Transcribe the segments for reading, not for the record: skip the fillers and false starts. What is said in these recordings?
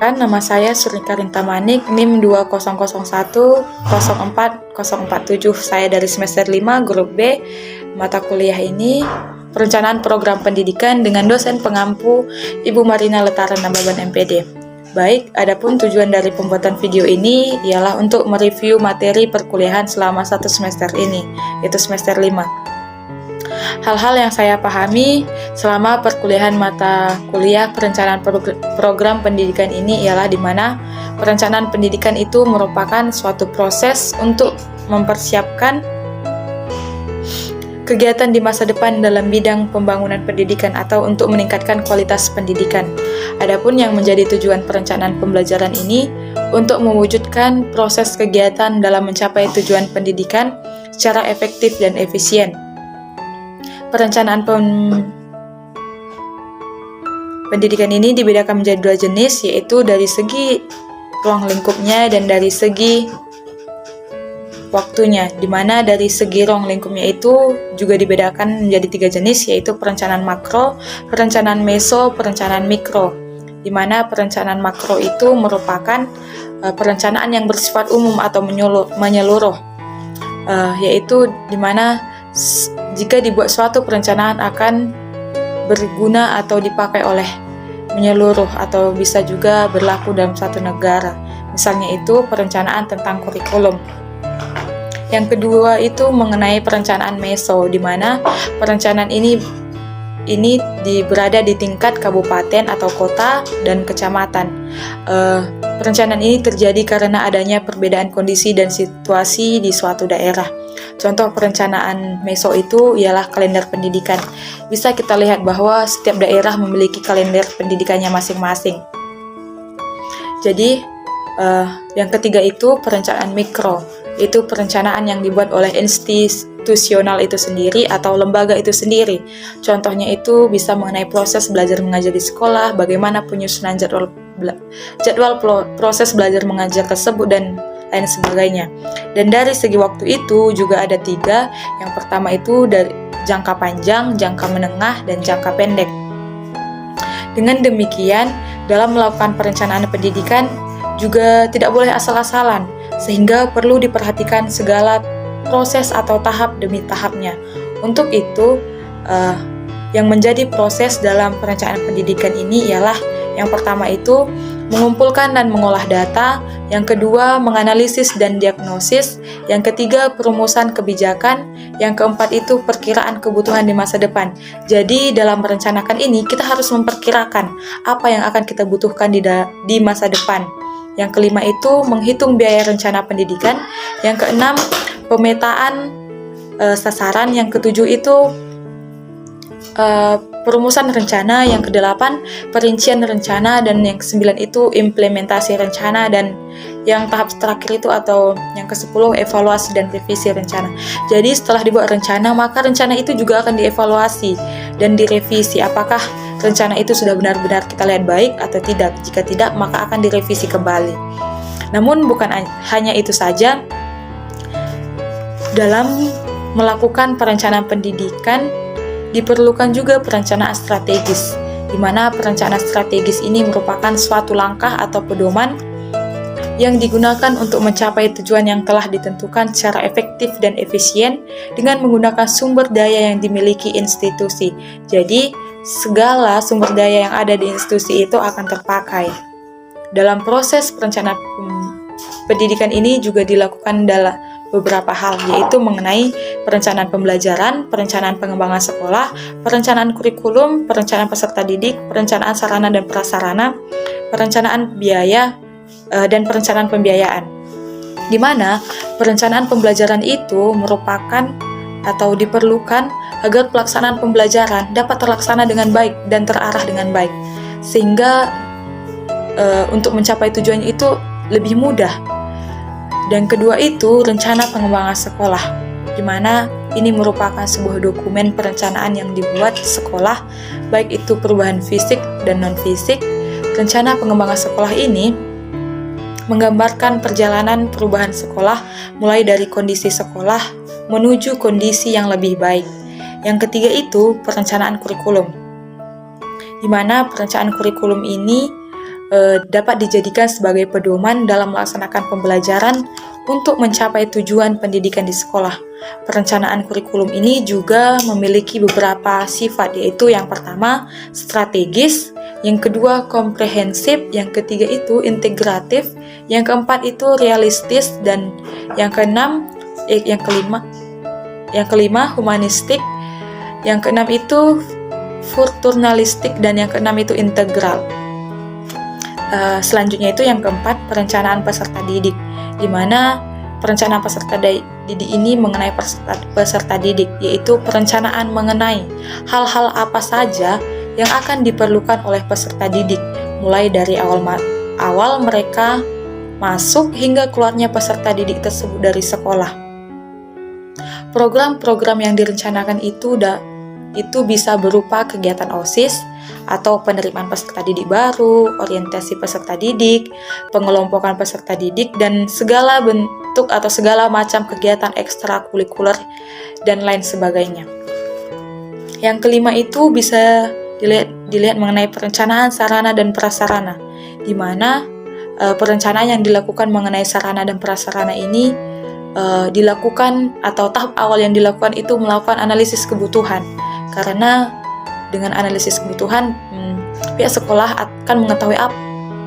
Perkenalkan, nama saya Surnika Rintamanik, NIM 2001040047. Saya dari semester 5, grup B. Mata kuliah ini Perencanaan Program Pendidikan dengan dosen pengampu Ibu Marina Letaran Nababan MPD. Baik, adapun tujuan dari pembuatan video ini ialah untuk mereview materi perkuliahan selama satu semester ini, yaitu semester 5. Hal-hal yang saya pahami selama perkuliahan mata kuliah perencanaan program pendidikan ini ialah di mana perencanaan pendidikan itu merupakan suatu proses untuk mempersiapkan kegiatan di masa depan dalam bidang pembangunan pendidikan atau untuk meningkatkan kualitas pendidikan. Adapun yang menjadi tujuan perencanaan pembelajaran ini untuk mewujudkan proses kegiatan dalam mencapai tujuan pendidikan secara efektif dan efisien. Perencanaan pendidikan ini dibedakan menjadi dua jenis, yaitu dari segi ruang lingkupnya dan dari segi waktunya, di mana dari segi ruang lingkupnya itu juga dibedakan menjadi tiga jenis, yaitu perencanaan makro, perencanaan meso, perencanaan mikro, di mana perencanaan makro itu merupakan perencanaan yang bersifat umum atau menyeluruh, yaitu di mana jika dibuat suatu perencanaan akan berguna atau dipakai oleh menyeluruh atau bisa juga berlaku dalam suatu negara. Misalnya itu perencanaan tentang kurikulum. Yang kedua itu mengenai perencanaan meso, di mana perencanaan ini berada di tingkat kabupaten atau kota dan kecamatan. Perencanaan ini terjadi karena adanya perbedaan kondisi dan situasi di suatu daerah. Contoh perencanaan meso itu ialah kalender pendidikan. Bisa kita lihat bahwa setiap daerah memiliki kalender pendidikannya masing-masing. Jadi, yang ketiga itu perencanaan mikro. Itu perencanaan yang dibuat oleh institusional itu sendiri atau lembaga itu sendiri. Contohnya itu bisa mengenai proses belajar mengajar di sekolah, bagaimana penyusunan jadwal proses belajar mengajar tersebut, dan lain sebagainya. Dan dari segi waktu itu juga ada tiga. Yang pertama itu dari jangka panjang, jangka menengah, dan jangka pendek. Dengan demikian, dalam melakukan perencanaan pendidikan juga tidak boleh asal-asalan, sehingga perlu diperhatikan segala proses atau tahap demi tahapnya. Untuk itu, yang menjadi proses dalam perencanaan pendidikan ini ialah yang pertama itu mengumpulkan dan mengolah data, yang kedua menganalisis dan diagnosis, yang ketiga perumusan kebijakan, yang keempat itu perkiraan kebutuhan di masa depan. Jadi dalam merencanakan ini kita harus memperkirakan apa yang akan kita butuhkan di masa depan. Yang kelima itu menghitung biaya rencana pendidikan, yang keenam pemetaan sasaran, yang ketujuh itu perumusan rencana, yang kedelapan perincian rencana, dan yang kesembilan itu implementasi rencana, dan yang tahap terakhir itu atau yang ke-10 evaluasi dan revisi rencana. Jadi setelah dibuat rencana, maka rencana itu juga akan dievaluasi dan direvisi apakah rencana itu sudah benar-benar kita lihat baik atau tidak. Jika tidak, maka akan direvisi kembali. Namun bukan hanya itu saja, dalam melakukan perencanaan pendidikan diperlukan juga perencanaan strategis, di mana perencanaan strategis ini merupakan suatu langkah atau pedoman yang digunakan untuk mencapai tujuan yang telah ditentukan secara efektif dan efisien dengan menggunakan sumber daya yang dimiliki institusi. Jadi, segala sumber daya yang ada di institusi itu akan terpakai. Dalam proses perencanaan pendidikan ini juga dilakukan dalam beberapa hal, yaitu mengenai perencanaan pembelajaran, perencanaan pengembangan sekolah, perencanaan kurikulum, perencanaan peserta didik, perencanaan sarana dan prasarana, perencanaan biaya, dan perencanaan pembiayaan. Di mana perencanaan pembelajaran itu merupakan atau diperlukan agar pelaksanaan pembelajaran dapat terlaksana dengan baik dan terarah dengan baik, sehingga untuk mencapai tujuan itu lebih mudah. Dan kedua itu rencana pengembangan sekolah, di mana ini merupakan sebuah dokumen perencanaan yang dibuat sekolah, baik itu perubahan fisik dan non-fisik. Rencana pengembangan sekolah ini menggambarkan perjalanan perubahan sekolah mulai dari kondisi sekolah menuju kondisi yang lebih baik. Yang ketiga itu perencanaan kurikulum, di mana perencanaan kurikulum ini dapat dijadikan sebagai pedoman dalam melaksanakan pembelajaran untuk mencapai tujuan pendidikan di sekolah. Perencanaan kurikulum ini juga memiliki beberapa sifat, yaitu yang pertama strategis, yang kedua komprehensif, yang ketiga itu integratif, yang keempat itu realistis, dan yang kelima humanistik, yang keenam itu futurnalistik, dan yang keenam itu integral. Selanjutnya itu yang keempat, perencanaan peserta didik, di mana perencanaan peserta didik ini mengenai peserta didik, yaitu perencanaan mengenai hal-hal apa saja yang akan diperlukan oleh peserta didik, mulai dari awal mereka masuk hingga keluarnya peserta didik tersebut dari sekolah. Program-program yang direncanakan itu bisa berupa kegiatan OSIS atau penerimaan peserta didik baru, orientasi peserta didik, pengelompokan peserta didik, dan segala bentuk atau segala macam kegiatan ekstrakurikuler dan lain sebagainya. Yang kelima itu bisa dilihat mengenai perencanaan sarana dan prasarana, di mana perencanaan yang dilakukan mengenai sarana dan prasarana ini dilakukan, atau tahap awal yang dilakukan itu melakukan analisis kebutuhan, karena dengan analisis kebutuhan pihak sekolah akan mengetahui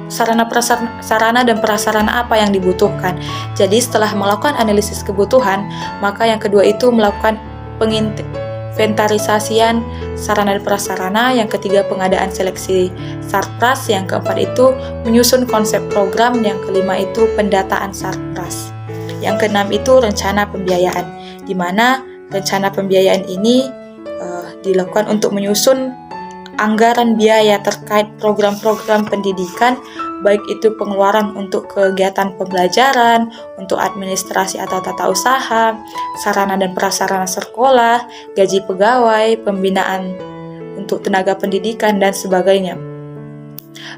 sarana dan prasarana apa yang dibutuhkan. Jadi setelah melakukan analisis kebutuhan, maka yang kedua itu melakukan penginventarisasian sarana dan prasarana, yang ketiga pengadaan seleksi sarpras, yang keempat itu menyusun konsep program, yang kelima itu pendataan sarpras. Yang keenam itu rencana pembiayaan, di mana rencana pembiayaan ini dilakukan untuk menyusun anggaran biaya terkait program-program pendidikan, baik itu pengeluaran untuk kegiatan pembelajaran, untuk administrasi atau tata usaha, sarana dan prasarana sekolah, gaji pegawai, pembinaan untuk tenaga pendidikan, dan sebagainya.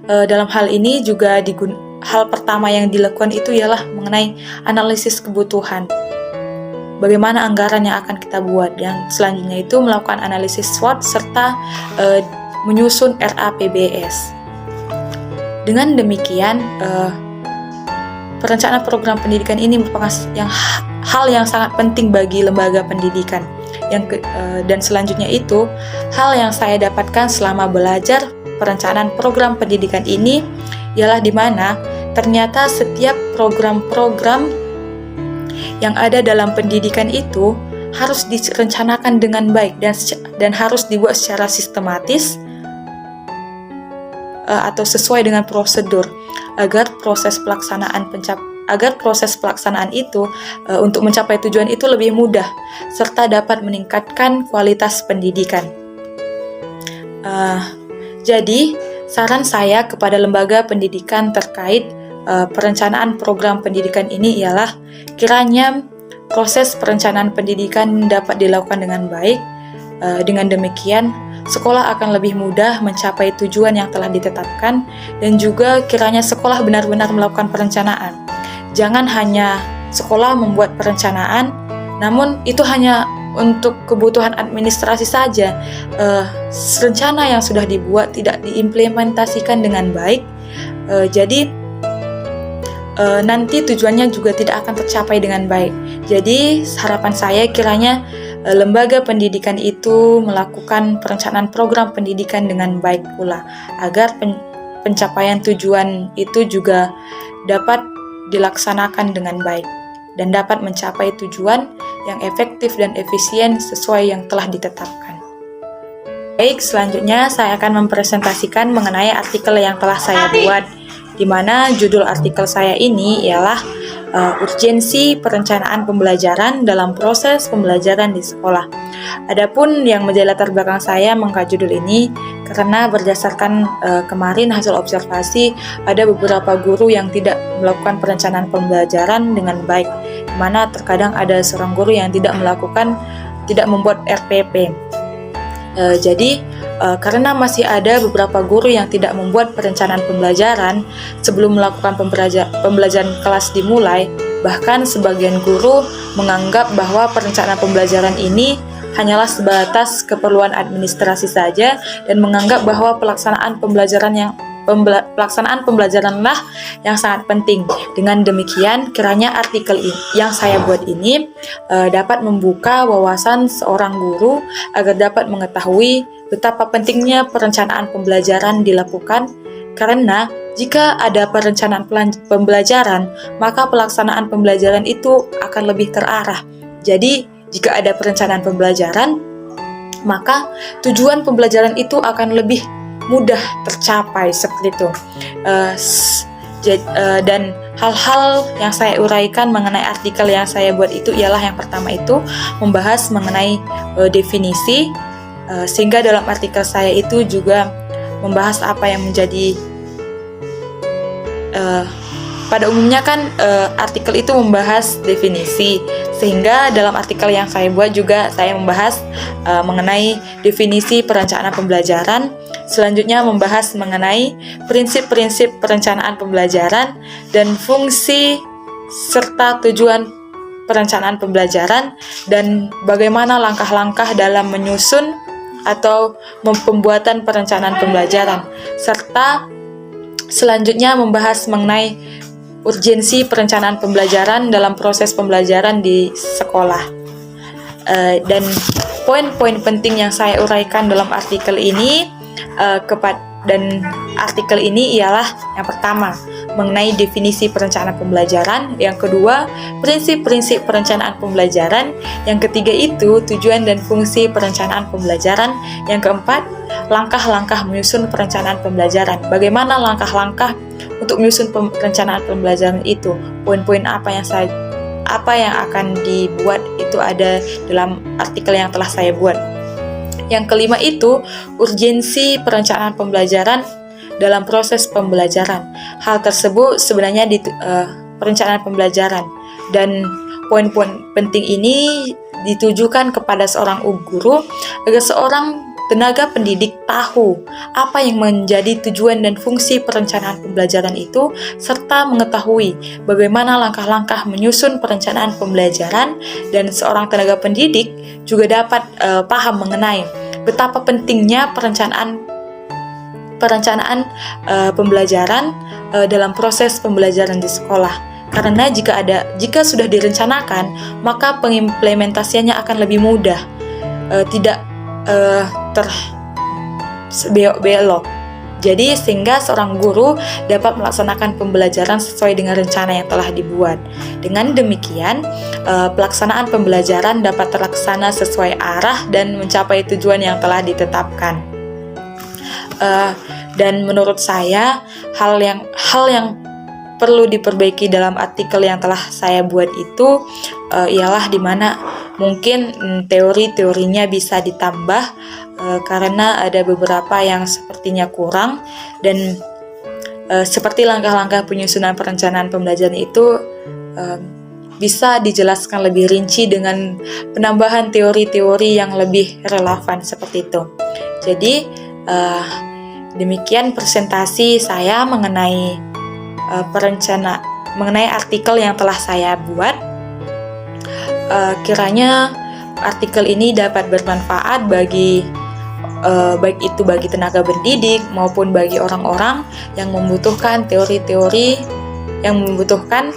Dalam hal ini juga hal pertama yang dilakukan itu ialah mengenai analisis kebutuhan. Bagaimana anggaran yang akan kita buat. Yang selanjutnya itu melakukan analisis SWOT serta menyusun RAPBS. Dengan demikian, perencanaan program pendidikan ini merupakan hal yang sangat penting bagi lembaga pendidikan. Dan selanjutnya itu, hal yang saya dapatkan selama belajar perencanaan program pendidikan ini ialah di mana ternyata setiap program-program yang ada dalam pendidikan itu harus direncanakan dengan baik dan harus dibuat secara sistematis atau sesuai dengan prosedur agar proses pelaksanaan itu untuk mencapai tujuan itu lebih mudah serta dapat meningkatkan kualitas pendidikan. Jadi saran saya kepada lembaga pendidikan terkait perencanaan program pendidikan ini ialah kiranya proses perencanaan pendidikan dapat dilakukan dengan baik. Dengan demikian, sekolah akan lebih mudah mencapai tujuan yang telah ditetapkan, dan juga kiranya sekolah benar-benar melakukan perencanaan. Jangan hanya sekolah membuat perencanaan, namun itu hanya untuk kebutuhan administrasi saja. Rencana yang sudah dibuat tidak diimplementasikan dengan baik, jadi nanti tujuannya juga tidak akan tercapai dengan baik. Jadi harapan saya kiranya lembaga pendidikan itu melakukan perencanaan program pendidikan dengan baik pula, agar pencapaian tujuan itu juga dapat dilaksanakan dengan baik dan dapat mencapai tujuan yang efektif dan efisien sesuai yang telah ditetapkan. Baik, selanjutnya saya akan mempresentasikan mengenai artikel yang telah saya buat, di mana judul artikel saya ini ialah urgensi perencanaan pembelajaran dalam proses pembelajaran di sekolah. Adapun yang menjadi latar belakang saya mengangkat judul ini karena berdasarkan kemarin hasil observasi ada beberapa guru yang tidak melakukan perencanaan pembelajaran dengan baik, di mana terkadang ada seorang guru yang tidak membuat RPP. Jadi karena masih ada beberapa guru yang tidak membuat perencanaan pembelajaran sebelum melakukan pembelajaran kelas dimulai, bahkan sebagian guru menganggap bahwa perencanaan pembelajaran ini hanyalah sebatas keperluan administrasi saja dan menganggap bahwa pelaksanaan pembelajaran yang pelaksanaan pembelajaranlah yang sangat penting. Dengan demikian, kiranya artikel yang saya buat ini dapat membuka wawasan seorang guru agar dapat mengetahui betapa pentingnya perencanaan pembelajaran dilakukan, karena jika ada perencanaan pembelajaran, maka pelaksanaan pembelajaran itu akan lebih terarah. Jadi, jika ada perencanaan pembelajaran, maka tujuan pembelajaran itu akan lebih mudah tercapai seperti itu. Dan hal-hal yang saya uraikan mengenai artikel yang saya buat itu ialah yang pertama itu membahas mengenai definisi, sehingga dalam artikel saya itu juga membahas apa yang menjadi pada umumnya kan artikel itu membahas definisi, sehingga dalam artikel yang saya buat juga saya membahas mengenai definisi perencanaan pembelajaran. Selanjutnya membahas mengenai prinsip-prinsip perencanaan pembelajaran dan fungsi serta tujuan perencanaan pembelajaran, dan bagaimana langkah-langkah dalam menyusun atau pembuatan perencanaan pembelajaran, serta selanjutnya membahas mengenai urgensi perencanaan pembelajaran dalam proses pembelajaran di sekolah. Dan poin-poin penting yang saya uraikan dalam artikel ini dan artikel ini ialah yang pertama mengenai definisi perencanaan pembelajaran, yang kedua prinsip-prinsip perencanaan pembelajaran, yang ketiga itu tujuan dan fungsi perencanaan pembelajaran, yang keempat langkah-langkah menyusun perencanaan pembelajaran. Bagaimana langkah-langkah untuk menyusun perencanaan pembelajaran itu? Poin-poin apa yang akan dibuat itu ada dalam artikel yang telah saya buat. Yang kelima itu urgensi perencanaan pembelajaran dalam proses pembelajaran. Hal tersebut sebenarnya di perencanaan pembelajaran, dan poin-poin penting ini ditujukan kepada seorang guru agar seorang tenaga pendidik tahu apa yang menjadi tujuan dan fungsi perencanaan pembelajaran itu, serta mengetahui bagaimana langkah-langkah menyusun perencanaan pembelajaran, dan seorang tenaga pendidik juga dapat paham mengenai betapa pentingnya perencanaan pembelajaran dalam proses pembelajaran di sekolah. Karena jika sudah direncanakan, maka pengimplementasiannya akan lebih mudah, tidak terbelok. Jadi sehingga seorang guru dapat melaksanakan pembelajaran sesuai dengan rencana yang telah dibuat. Dengan demikian, pelaksanaan pembelajaran dapat terlaksana sesuai arah dan mencapai tujuan yang telah ditetapkan. Dan menurut saya hal yang perlu diperbaiki dalam artikel yang telah saya buat itu ialah dimana mungkin teori-teorinya bisa ditambah, karena ada beberapa yang sepertinya kurang, dan seperti langkah-langkah penyusunan perencanaan pembelajaran itu bisa dijelaskan lebih rinci dengan penambahan teori-teori yang lebih relevan seperti itu. Jadi demikian presentasi saya mengenai mengenai artikel yang telah saya buat. Kiranya artikel ini dapat bermanfaat baik itu bagi tenaga pendidik maupun bagi orang-orang yang membutuhkan teori-teori, yang membutuhkan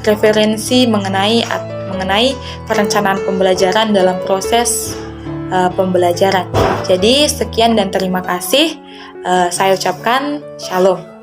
referensi mengenai perencanaan pembelajaran dalam proses pembelajaran. Jadi sekian dan terima kasih. Saya ucapkan shalom.